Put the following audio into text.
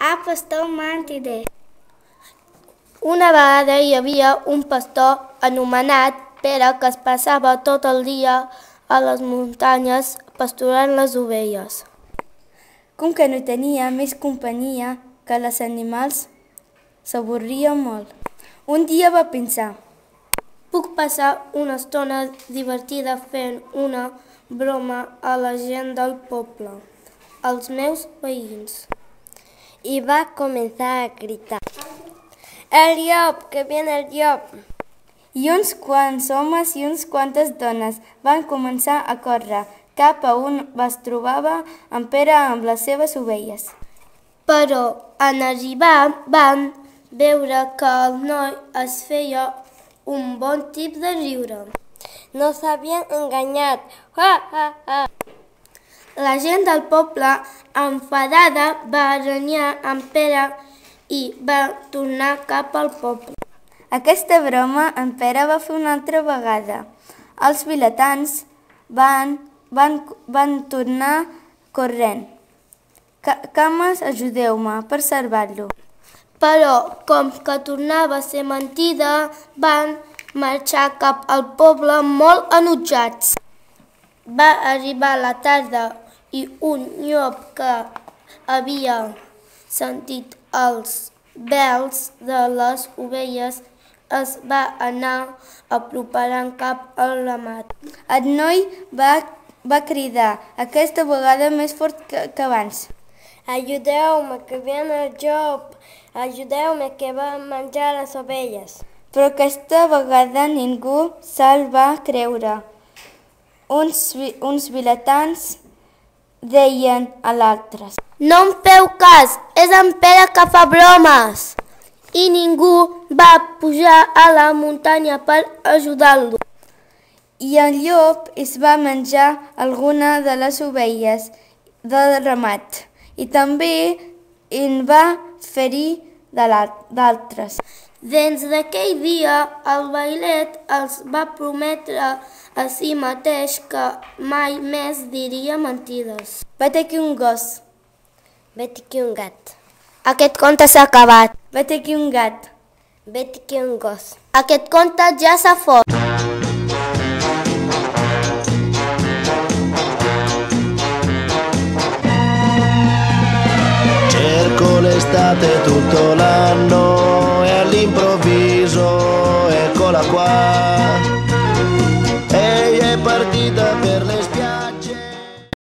Ah, pastor mentider. Una vegada hi havia un pastor anomenat Pere que es passava tot el dia a les muntanyes pasturant les ovelles. Com que no tenia més companyia que els animals, s'avorria molt. Un dia va pensar: puc passar una estona divertida fent una broma a la gent del poble, als meus veïns. I va començar a gritar: el llop, que viene el llop! I uns quants homes i uns quantes dones van començar a córrer cap a on es trobava en Pere amb les seves ovelles. Però en arribar van veure que el noi es feia un bon tip de riure. No s'havien enganyat. Ha, ha, ha. La gent del poble, enfadada, va renyar en Pere i va tornar cap al poble. Aquesta broma en Pere va fer una altra vegada. Els vilatans van tornar corrent. Cames, ajudeu-me per salvar-lo. Però, com que tornava a ser mentida, van marxar cap al poble molt enutjats. Va arribar la tarda i un llop que havia sentit els bels de les ovelles es va anar apropant cap al ramat. El noi va cridar, aquesta vegada més fort que abans: ajudeu-me, que viene el llop! Ajudeu-me, que va menjar les ovelles! Però aquesta vegada ningú se'l va creure. Uns vilatans deien a l'altre: no em feu cas, és en Pere que fa bromes! I ningú va pujar a la muntanya per ajudar-lo. I el llop es va menjar alguna de les ovelles del ramat i també en va ferir d'altres. Des d'aquell dia, el vailet els va prometre a si mateix que mai més diria mentides. Vet aquí un gos. Vet aquí un gat. Aquest conte s'ha acabat. Vet aquí un gat. Vet aquí un gos. Aquest conte ja s'ha fot. Cerco l'estate tutto l'anno